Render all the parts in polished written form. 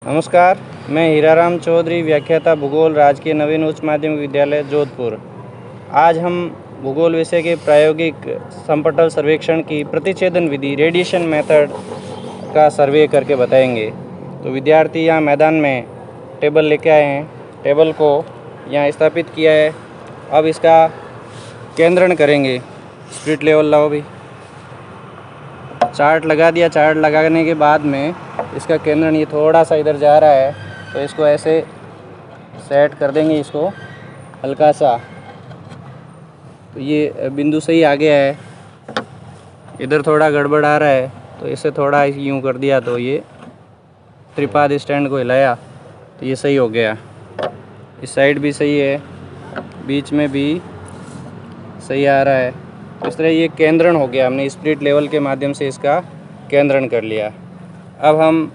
नमस्कार, मैं हीराराम चौधरी, व्याख्याता भूगोल, राजकीय नवीन उच्च माध्यमिक विद्यालय जोधपुर। आज हम भूगोल विषय के प्रायोगिक समपटल सर्वेक्षण की प्रतिच्छेदन विधि रेडिएशन मेथड का सर्वे करके बताएंगे। तो विद्यार्थी यहाँ मैदान में टेबल लेके आए हैं, टेबल को यहाँ स्थापित किया है। अब इसका केंद्रण करेंगे। स्प्लिट लेवल लाओ भी। चार्ट लगा दिया। चार्ट लगाने के बाद में इसका केंद्रण ये थोड़ा सा इधर जा रहा है, तो इसको ऐसे सेट कर देंगे, इसको हल्का सा। तो ये बिंदु सही आ गया है। इधर थोड़ा गड़बड़ आ रहा है, तो इसे थोड़ा यूँ कर दिया, तो ये त्रिपाद स्टैंड को हिलाया तो ये सही हो गया। इस साइड भी सही है, बीच में भी सही आ रहा है। तो इस तरह ये केंद्रण हो गया। हमने स्प्लिट लेवल के माध्यम से इसका केंद्रण कर लिया। अब हम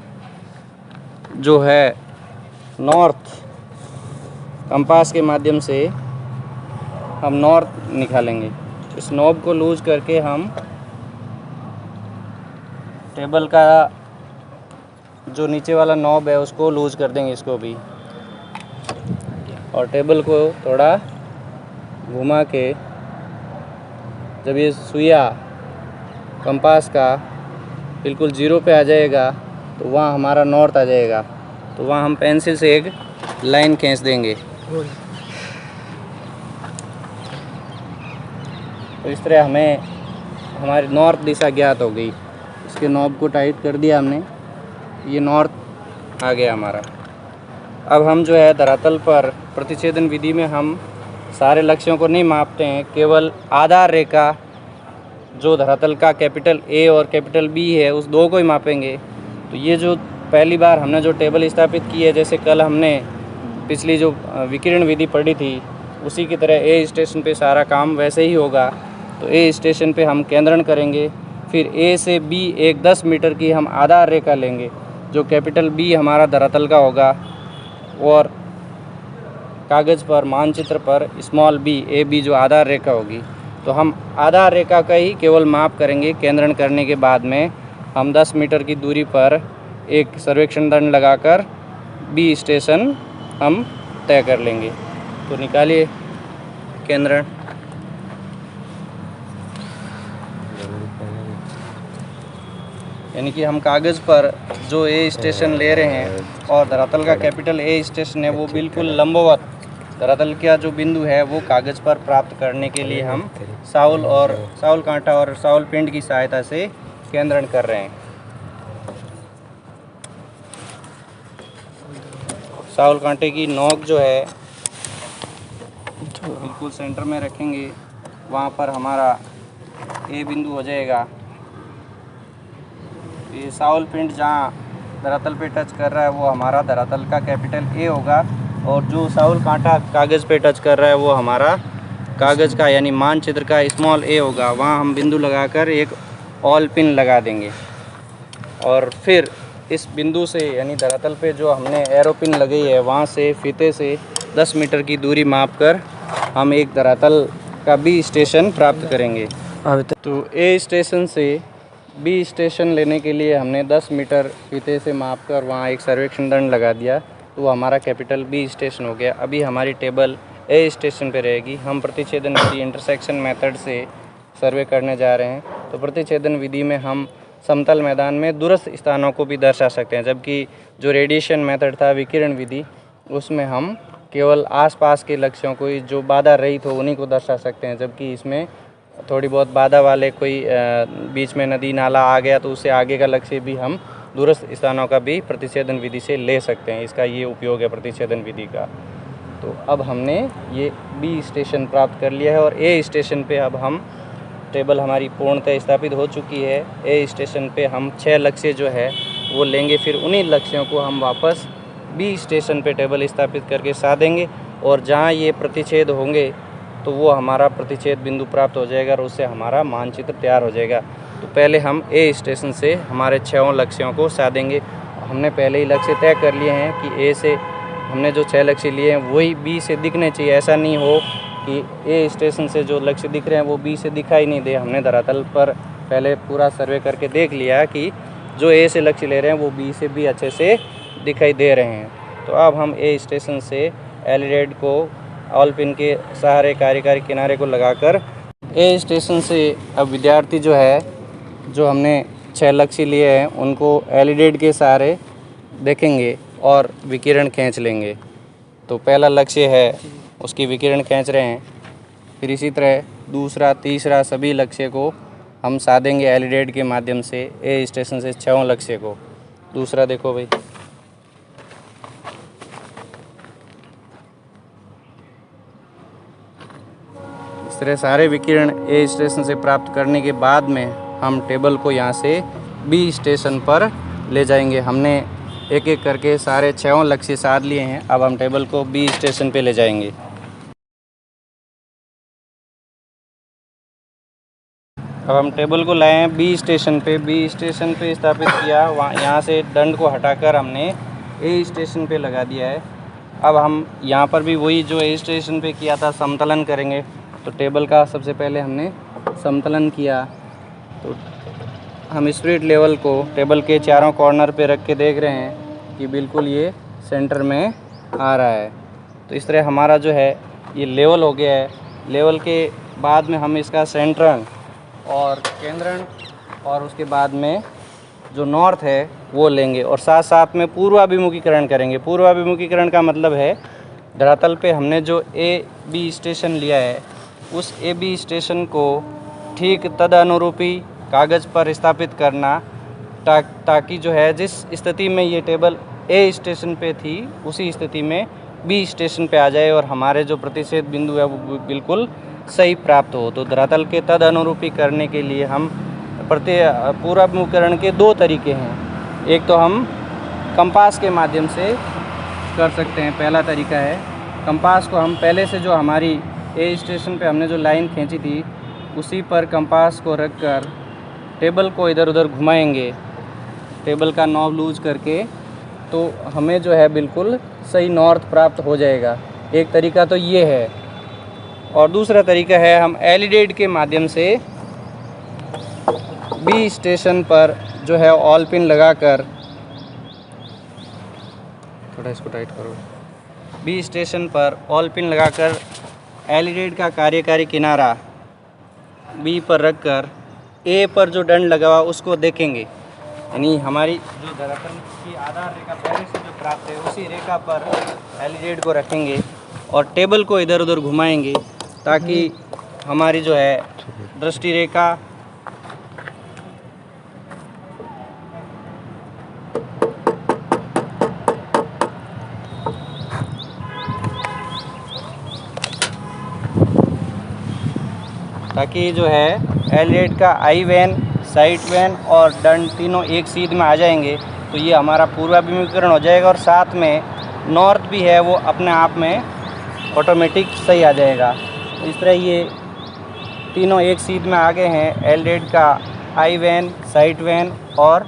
जो है नॉर्थ कंपास के माध्यम से हम नॉर्थ निकालेंगे। इस नॉब को लूज करके हम टेबल का जो नीचे वाला नॉब है उसको लूज कर देंगे, इसको भी। और टेबल को थोड़ा घुमा के जब ये सुइया कंपास का बिल्कुल 0 पे आ जाएगा तो वहाँ हमारा नॉर्थ आ जाएगा। तो वहाँ हम पेंसिल से एक लाइन खींच देंगे। तो इस तरह हमें हमारी नॉर्थ दिशा ज्ञात हो गई। इसके नॉब को टाइट कर दिया हमने, ये नॉर्थ आ गया हमारा। अब हम जो है धरातल पर प्रतिच्छेदन विधि में हम सारे लक्ष्यों को नहीं मापते हैं, केवल आधार रेखा जो धरातल का कैपिटल ए और कैपिटल बी है उस दो को ही मापेंगे। तो ये जो पहली बार हमने जो टेबल स्थापित की है, जैसे कल हमने पिछली जो विकिरण विधि पढ़ी थी उसी की तरह ए स्टेशन पे सारा काम वैसे ही होगा। तो ए स्टेशन पे हम केंद्रण करेंगे, फिर ए से बी एक 10 मीटर की हम आधार रेखा लेंगे, जो कैपिटल बी हमारा धरातल का होगा, और कागज़ पर मानचित्र पर स्मॉल बी ए बी जो आधार रेखा होगी। तो हम आधार रेखा का ही केवल माप करेंगे। केंद्रण करने के बाद में हम 10 मीटर की दूरी पर एक सर्वेक्षण दंड लगाकर बी स्टेशन हम तय कर लेंगे। तो निकालिए केंद्रण। यानी कि हम कागज़ पर जो ए स्टेशन ले रहे हैं और धरातल का कैपिटल ए स्टेशन है वो बिल्कुल लंबवत धरातल का जो बिंदु है वो कागज़ पर प्राप्त करने के लिए हम साउल कांटा और साउल पिंड की सहायता से केंद्रण कर रहे हैं। साउल कांटे की नोक जो है बिल्कुल सेंटर में रखेंगे, वहाँ पर हमारा ए बिंदु हो जाएगा। ये साउल पिंड जहाँ धरातल पे टच कर रहा है वो हमारा धरातल का कैपिटल ए होगा, और जो साउल कांटा कागज़ पे टच कर रहा है वो हमारा कागज़ का यानी मानचित्र का स्मॉल ए होगा। वहाँ हम बिंदु लगाकर एक ऑल पिन लगा देंगे, और फिर इस बिंदु से यानी धरातल पे जो हमने एरो पिन लगाई है वहाँ से फीते से 10 मीटर की दूरी माप कर हम एक धरातल का बी स्टेशन प्राप्त करेंगे। तो ए स्टेशन से बी स्टेशन लेने के लिए हमने 10 मीटर फीते से माप कर वहाँ एक सर्वेक्षण दंड लगा दिया, तो हमारा कैपिटल बी स्टेशन हो गया। अभी हमारी टेबल ए स्टेशन पे रहेगी। हम प्रतिच्छेदन विधि इंटरसेक्शन मेथड से सर्वे करने जा रहे हैं। तो प्रतिच्छेदन विधि में हम समतल मैदान में दूरस्थ स्थानों को भी दर्शा सकते हैं, जबकि जो रेडिएशन मेथड था विकिरण विधि उसमें हम केवल आसपास के लक्ष्यों को ही जो बाधा रहित हो उन्हीं को दर्शा सकते हैं। जबकि इसमें थोड़ी बहुत बाधा वाले कोई बीच में नदी नाला आ गया तो उससे आगे का लक्ष्य भी हम दूरस्थ स्थानों का भी प्रतिच्छेदन विधि से ले सकते हैं। इसका ये उपयोग है प्रतिच्छेदन विधि का। तो अब हमने ये बी स्टेशन प्राप्त कर लिया है, और ए स्टेशन पे अब हम टेबल हमारी पूर्णतः स्थापित हो चुकी है। ए स्टेशन पे हम 6 लक्ष्य जो है वो लेंगे, फिर उन्हीं लक्ष्यों को हम वापस बी स्टेशन पे टेबल स्थापित करके साधेंगे, और जहाँ ये प्रतिच्छेद होंगे तो वो हमारा प्रतिच्छेद बिंदु प्राप्त हो जाएगा, और उससे हमारा मानचित्र तैयार हो जाएगा। तो पहले हम ए स्टेशन से हमारे 6 लक्ष्यों को साधेंगे। हमने पहले ही लक्ष्य तय कर लिए हैं कि ए से हमने जो 6 लक्ष्य लिए हैं वही बी से दिखने चाहिए। ऐसा नहीं हो कि ए स्टेशन से जो लक्ष्य दिख रहे हैं वो बी से दिखाई नहीं दे। हमने धरातल पर पहले पूरा सर्वे करके देख लिया कि जो ए से लक्ष्य ले रहे हैं वो बी से भी अच्छे से दिखाई दे रहे हैं। तो अब हम ए स्टेशन से एलिडेड को ऑल पिन के सहारे कार्यकारी किनारे को लगाकर ए स्टेशन से अब विद्यार्थी जो है, जो हमने 6 लक्ष्य लिए हैं उनको एलिडेड के सहारे देखेंगे और विकिरण खींच लेंगे। तो पहला लक्ष्य है उसकी विकिरण खींच रहे हैं। फिर इसी तरह दूसरा, तीसरा सभी लक्ष्य को हम साधेंगे एलिडेड के माध्यम से ए स्टेशन से 6 लक्ष्य को। दूसरा देखो भाई, इस तरह सारे विकिरण ए स्टेशन से प्राप्त करने के बाद में हम टेबल को यहाँ से बी स्टेशन पर ले जाएंगे। हमने एक एक करके सारे 6 लक्ष्य साध लिए हैं। अब हम टेबल को बी स्टेशन पे ले जाएंगे। अब हम टेबल को लाए हैं बी स्टेशन पे। बी स्टेशन पे स्थापित किया, वहाँ यहाँ से दंड को हटाकर हमने ए स्टेशन पे लगा दिया है। अब हम यहाँ पर भी वही जो ए स्टेशन पे किया था समतलन करेंगे। तो टेबल का सबसे पहले हमने समतलन किया। तो हम स्पिरिट लेवल को टेबल के चारों कॉर्नर पे रख के देख रहे हैं कि बिल्कुल ये सेंटर में आ रहा है। तो इस तरह हमारा जो है ये लेवल हो गया है। लेवल के बाद में हम इसका सेंट्रण और केंद्रण और उसके बाद में जो नॉर्थ है वो लेंगे और साथ साथ में पूर्वाभिमुखीकरण करेंगे। पूर्वाभिमुखीकरण का मतलब है धरातल पे हमने जो ए बी स्टेशन लिया है उस ए बी स्टेशन को ठीक तद अनुरूपी कागज़ पर स्थापित करना, ताकि जो है जिस स्थिति में ये टेबल ए स्टेशन पे थी उसी स्थिति में बी स्टेशन पे आ जाए और हमारे जो प्रतिच्छेद बिंदु है वो बिल्कुल सही प्राप्त हो। तो धरातल के तद अनुरूपी करने के लिए हम पूर्वाभिमुखीकरण के 2 तरीके हैं। एक तो हम कंपास के माध्यम से कर सकते हैं। पहला तरीका है कंपास को हम पहले से जो हमारी ए स्टेशन पे हमने जो लाइन खींची थी उसी पर कंपास को रख कर टेबल को इधर उधर घुमाएंगे, टेबल का नॉब लूज करके, तो हमें जो है बिल्कुल सही नॉर्थ प्राप्त हो जाएगा। एक तरीका तो ये है। और दूसरा तरीका है हम एलिडेड के माध्यम से बी स्टेशन पर जो है ऑल पिन लगाकर, थोड़ा इसको टाइट करो, बी स्टेशन पर ऑल पिन लगाकर एलिडेड का कार्यकारी किनारा बी पर रखकर ए पर जो दंड लगा हुआ उसको देखेंगे। यानी हमारी जो धरातल की आधार रेखा पहले से जो प्राप्त है उसी रेखा पर एलिडेड को रखेंगे और टेबल को इधर उधर घुमाएंगे ताकि हमारी जो है दृष्टि रेखा ताकि जो है एलिडेड का आई वैन, साइड वैन और दंड तीनों एक सीध में आ जाएंगे। तो ये हमारा पूर्वाभिमुखीकरण हो जाएगा और साथ में नॉर्थ भी है वो अपने आप में ऑटोमेटिक सही आ जाएगा। इस तरह ये तीनों एक सीध में आ गए हैं। एलिडेड का आई वैन, साइड वैन और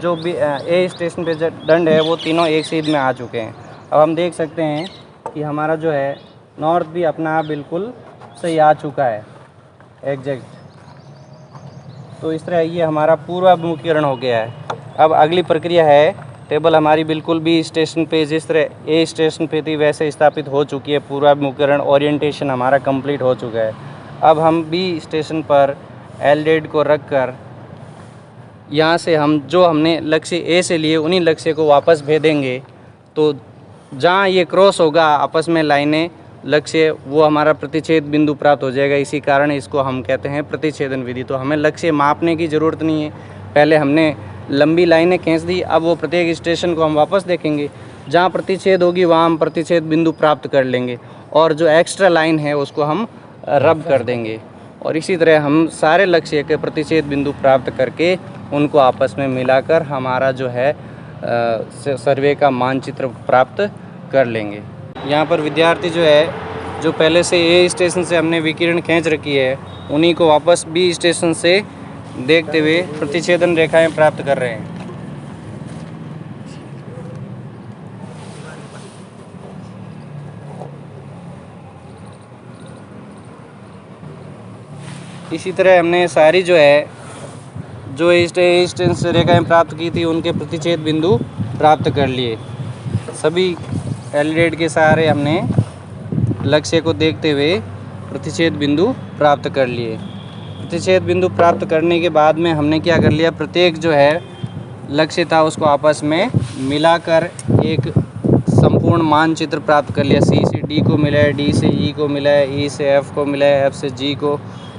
जो भी ए स्टेशन पे दंड है वो तीनों एक सीध में आ चुके हैं। अब हम देख सकते हैं कि हमारा जो है नॉर्थ भी अपना आप बिल्कुल सही आ चुका है, एग्जैक्ट। तो इस तरह ये हमारा पूर्वाभिमुखीकरण हो गया है। अब अगली प्रक्रिया है, टेबल हमारी बिल्कुल बी स्टेशन पे जिस तरह ए स्टेशन पे थी वैसे स्थापित हो चुकी है। पूर्वाभिमुखीकरण ओरिएंटेशन हमारा कंप्लीट हो चुका है। अब हम बी स्टेशन पर एलिडेड को रख कर यहाँ से हम जो हमने लक्ष्य ए से लिए उन्हीं लक्ष्य को वापस भेदेंगे। तो जहाँ ये क्रॉस होगा आपस में लाइनें लक्ष्य, वो हमारा प्रतिच्छेद बिंदु प्राप्त हो जाएगा। इसी कारण इसको हम कहते हैं प्रतिच्छेदन विधि। तो हमें लक्ष्य मापने की ज़रूरत नहीं है। पहले हमने लंबी लाइनें खींच दी, अब वो प्रत्येक स्टेशन को हम वापस देखेंगे, जहाँ प्रतिच्छेद होगी वहाँ हम प्रतिच्छेद बिंदु प्राप्त कर लेंगे और जो एक्स्ट्रा लाइन है उसको हम रब कर देंगे। और इसी तरह हम सारे लक्ष्य के प्रतिच्छेद बिंदु प्राप्त करके उनको आपस में मिलाकर हमारा जो है सर्वे का मानचित्र प्राप्त कर लेंगे। यहाँ पर विद्यार्थी जो है जो पहले से ए स्टेशन से हमने विकिरण खींच रखी है उन्हीं को वापस बी स्टेशन से देखते हुए प्रतिच्छेदन रेखाएं प्राप्त कर रहे हैं। इसी तरह हमने सारी जो है जो ए स्टेशन से रेखाएं प्राप्त की थी उनके प्रतिच्छेद बिंदु प्राप्त कर लिए। सभी एलईडी के सहारे हमने लक्ष्य को देखते हुए प्रतिच्छेद बिंदु प्राप्त कर लिए। प्रतिच्छेद बिंदु प्राप्त करने के बाद में हमने क्या कर लिया, प्रत्येक जो है लक्ष्य था उसको आपस में मिलाकर एक संपूर्ण मानचित्र प्राप्त कर लिया। सी से डी को मिला है, डी से ई को मिला है, ई से एफ को मिला है, एफ से जी को,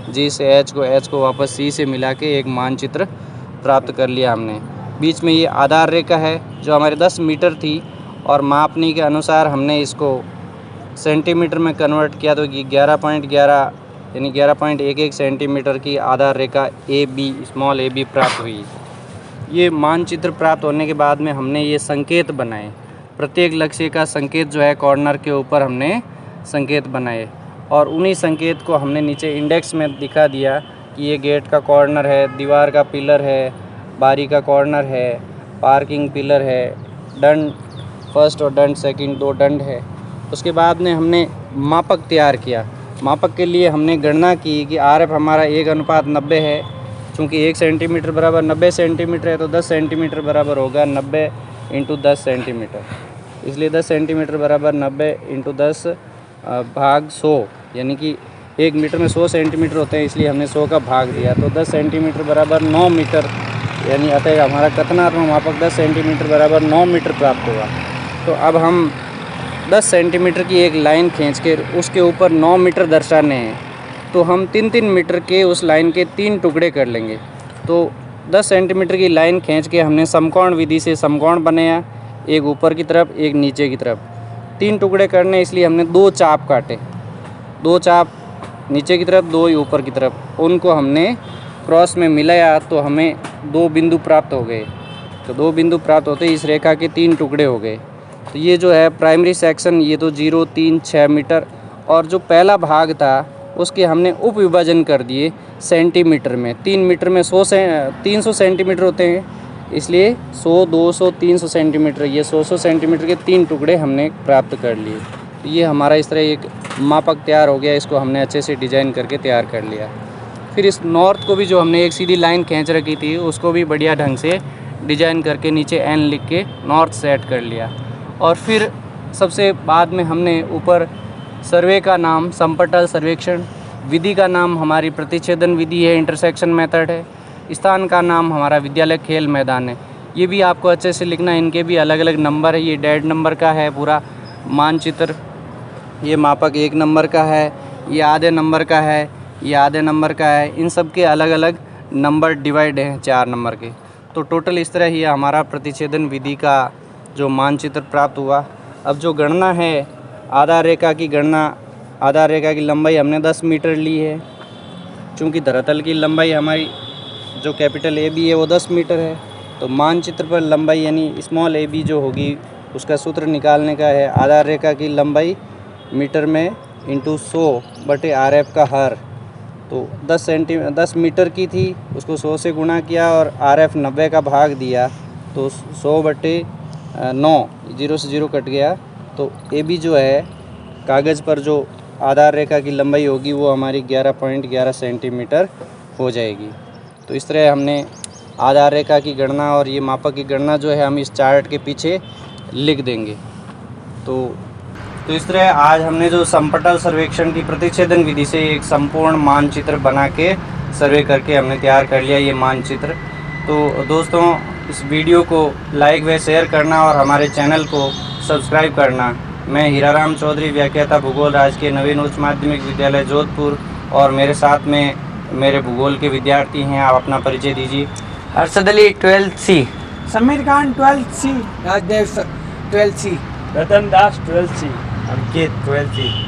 जी से एच को वापस सी से मिला के एक मानचित्र प्राप्त कर लिया हमने। बीच में ये आधार रेखा है जो हमारे 10 मीटर थी और मापने के अनुसार हमने इसको सेंटीमीटर में कन्वर्ट किया तो 11.11 यानी 11.11 सेंटीमीटर की आधार रेखा A B, small A B प्राप्त हुई। ये मानचित्र प्राप्त होने के बाद में हमने ये संकेत बनाए। प्रत्येक लक्ष्य का संकेत जो है कॉर्नर के ऊपर हमने संकेत बनाए और उन्हीं संकेत को हमने नीचे इंडेक्स में दिखा दिया कि ये गेट का कॉर्नर है, दीवार का पिलर है, बारी का कॉर्नर है, पार्किंग पिलर है, दंड फर्स्ट और दंड सेकंड 2 दंड है। उसके बाद में हमने मापक तैयार किया। मापक के लिए हमने गणना की कि RF हमारा 1:90 है। चूँकि 1 सेंटीमीटर बराबर 90 सेंटीमीटर है तो 10 सेंटीमीटर बराबर होगा 90 × 10 सेंटीमीटर। इसलिए 10 सेंटीमीटर बराबर 90 × 10 भाग 100, यानी कि 1 मीटर में 100 सेंटीमीटर होते हैं, इसलिए हमने 100 का भाग दिया तो 10 सेंटीमीटर बराबर 9 मीटर, यानी अतः हमारा कथनात्मक मापक 10 सेंटीमीटर बराबर 9 मीटर प्राप्त हुआ। तो अब हम 10 सेंटीमीटर की एक लाइन खींच के उसके ऊपर 9 मीटर दर्शाने हैं तो हम 3-3 मीटर के उस लाइन के 3 टुकड़े कर लेंगे। तो 10 सेंटीमीटर की लाइन खींच के हमने समकोण विधि से समकोण बनाया, एक ऊपर की तरफ एक नीचे की तरफ। 3 टुकड़े करने इसलिए हमने 2 चाप काटे, 2 चाप नीचे की तरफ, 2 ऊपर की तरफ। उनको हमने क्रॉस में मिलाया तो हमें 2 बिंदु प्राप्त हो गए। तो 2 बिंदु प्राप्त होते इस रेखा के 3 टुकड़े हो गए। तो ये जो है प्राइमरी सेक्शन, ये तो 0, 3, 6 मीटर और जो पहला भाग था उसके हमने उप विभाजन कर दिए सेंटीमीटर में। 3 मीटर में 300 सेंटीमीटर होते हैं, इसलिए 100, 200, 300 सेंटीमीटर, ये 100 सेंटीमीटर के 3 टुकड़े हमने प्राप्त कर लिए। तो ये हमारा इस तरह एक मापक तैयार हो गया। इसको हमने अच्छे से डिजाइन करके तैयार कर लिया। फिर इस नॉर्थ को भी जो हमने एक सीधी लाइन खींच रखी थी उसको भी बढ़िया ढंग से डिजाइन करके नीचे एन लिख के नॉर्थ सेट कर लिया। और फिर सबसे बाद में हमने ऊपर सर्वे का नाम समपटल सर्वेक्षण, विधि का नाम हमारी प्रतिच्छेदन विधि है, इंटरसेक्शन मेथड है, स्थान का नाम हमारा विद्यालय खेल मैदान है। ये भी आपको अच्छे से लिखना है, इनके भी अलग अलग नंबर है। ये डेढ़ नंबर का है पूरा मानचित्र, ये मापक 1 नंबर का है, ये आधे नंबर का है, ये आधे नंबर का है। इन सब के अलग अलग नंबर डिवाइड हैं 4 नंबर के। तो टोटल इस तरह ही हमारा प्रतिच्छेदन विधि का जो मानचित्र प्राप्त हुआ। अब जो गणना है आधार रेखा की गणना, आधार रेखा की लंबाई हमने 10 मीटर ली है। चूँकि धरातल की लंबाई हमारी जो कैपिटल AB है वो 10 मीटर है, तो मानचित्र पर लंबाई यानी स्मॉल AB जो होगी उसका सूत्र निकालने का है आधार रेखा की लंबाई मीटर में इंटू 100/RF का हर। तो 10 मीटर की थी, उसको 100 से गुणा किया और RF 90 का भाग दिया तो 100/9, 0 से 0 कट गया। तो AB जो है कागज़ पर जो आधार रेखा की लंबाई होगी वो हमारी 11.11 सेंटीमीटर हो जाएगी। तो इस तरह हमने आधार रेखा की गणना और ये मापक की गणना जो है हम इस चार्ट के पीछे लिख देंगे। तो इस तरह आज हमने जो समपटल सर्वेक्षण की प्रतिच्छेदन विधि से एक संपूर्ण मानचित्र बना के सर्वे करके हमने तैयार कर लिया ये मानचित्र। तो दोस्तों इस वीडियो को लाइक व शेयर करना और हमारे चैनल को सब्सक्राइब करना। मैं हीराराम चौधरी, व्याख्याता भूगोल, राजकीय नवीन उच्च माध्यमिक विद्यालय जोधपुर, और मेरे साथ में मेरे भूगोल के विद्यार्थी हैं। आप अपना परिचय दीजिए। Arshad Ali 12th C, Sameer Khan 12th C, Rajdev 12th C, रतन दास 12th C, अंकित 12th C।